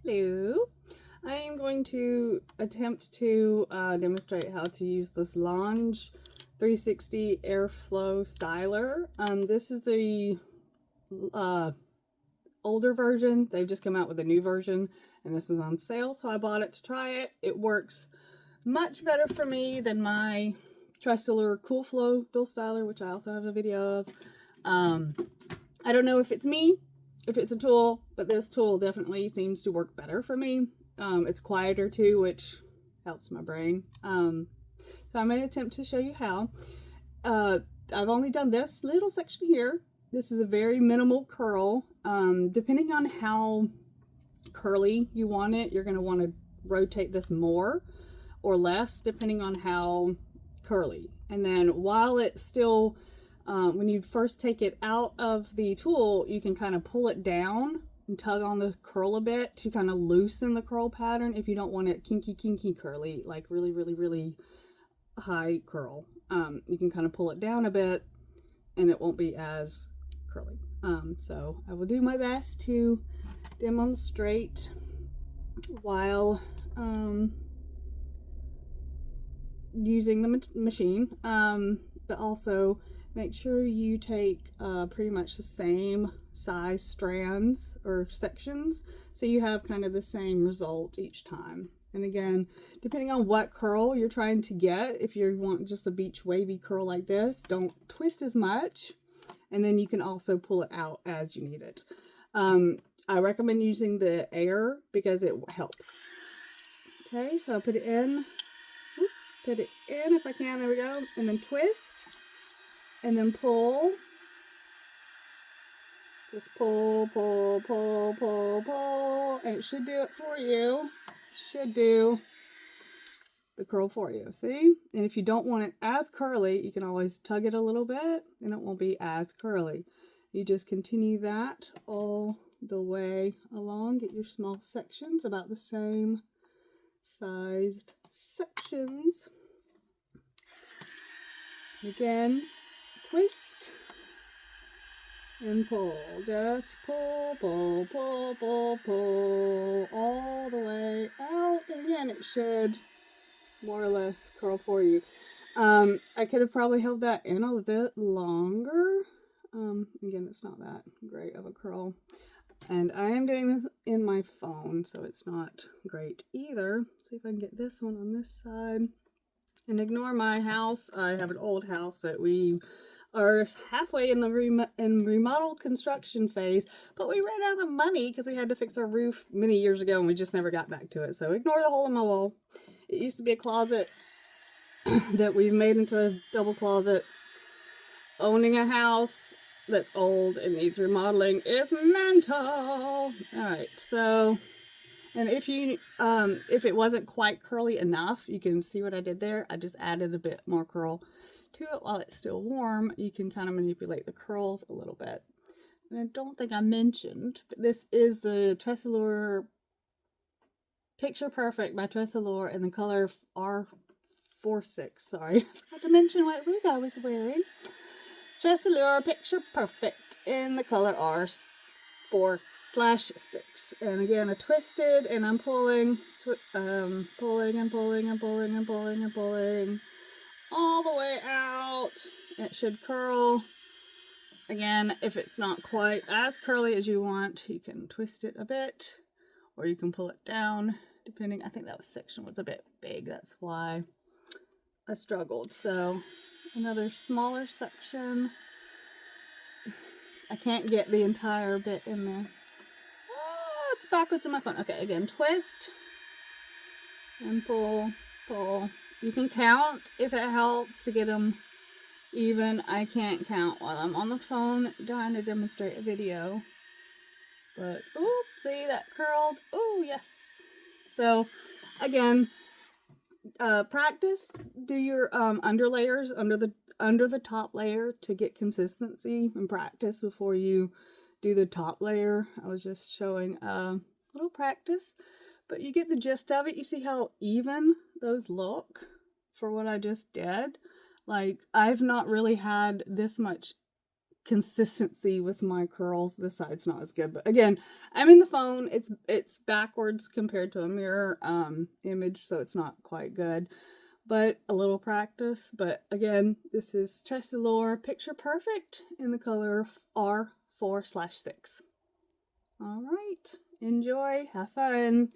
Hello. I am going to attempt to demonstrate how to use this Lange 360 Airflow Styler. This is the older version. They've just come out with a new version, and this is on sale, so I bought it to try it. It works much better for me than my Tressilor Cool Flow Dual Styler, which I also have a video of. I don't know if it's me, if it's a tool, but this tool definitely seems to work better for me. It's quieter too, which helps my brain. So I'm going to attempt to show you how. I've only done this little section here. This is a very minimal curl. Depending on how curly you want it, you're going to want to rotate this more or less, depending on how curly. And then while it's still, when you first take it out of the tool, you can kind of pull it down and tug on the curl a bit to kind of loosen the curl pattern if you don't want it kinky curly, like really high curl. You can kind of pull it down a bit and it won't be as curly. So I will do my best to demonstrate while using the machine, but also make sure you take pretty much the same size strands or sections so you have kind of the same result each time. And again, depending on what curl you're trying to get, if you want just a beach wavy curl like this, don't twist as much, and then you can also pull it out as you need it. I recommend using the air because it helps. Okay, so I'll put it in. Put it in if I can, there we go, and then twist, and then pull. Just pull, and it should do it for you. Should do the curl for you, see? And if you don't want it as curly, you can always tug it a little bit, and it won't be as curly. You just continue that all the way along. Get your small sections, about the same sized sections. Again, twist and pull. Just pull all the way out. And again, it should more or less curl for you. I could have probably held that in a bit longer. Again, it's not that great of a curl. And I am doing this in my phone, so it's not great either. See if I can get this one on this side. And ignore my house. I have an old house that we are halfway in the remodel construction phase, but we ran out of money because we had to fix our roof many years ago and we just never got back to it. So ignore the hole in my wall. It used to be a closet that we've made into a double closet. Owning a house that's old and needs remodeling is mental. All right, so, and if it wasn't quite curly enough, you can see what I did there. I just added a bit more curl to it while it's still warm. You can kind of manipulate the curls a little bit. And I don't think I mentioned, but this is the Tressilor Picture Perfect by Tressilor in the color R46. Sorry, I forgot to mention what wig I was wearing. Tressilor Picture Perfect in the color R4/6. And again, I twisted and I'm pulling, pulling all the way out. It should curl. Again, if it's not quite as curly as you want, you can twist it a bit or you can pull it down depending. I think that section was a bit big, that's why I struggled. So another smaller section. I can't get the entire bit in there. Oh, it's backwards on my phone. Okay, again, twist and pull. You can count if it helps to get them even. I can't count while I'm on the phone trying to demonstrate a video. But, oh, see that curled? Oh, yes. So, again, practice. Do your underlayers under the top layer to get consistency, and practice before you do the top layer. I was just showing a little practice, but you get the gist of it. You see how even those look for what I just did? Like, I've not really had this much consistency with my curls. This side's not as good, but again, I'm in the phone. It's backwards compared to a mirror image, so it's not quite good, but a little practice. But again, this is Tressilore Picture Perfect in the color R4/6. All right, enjoy, have fun.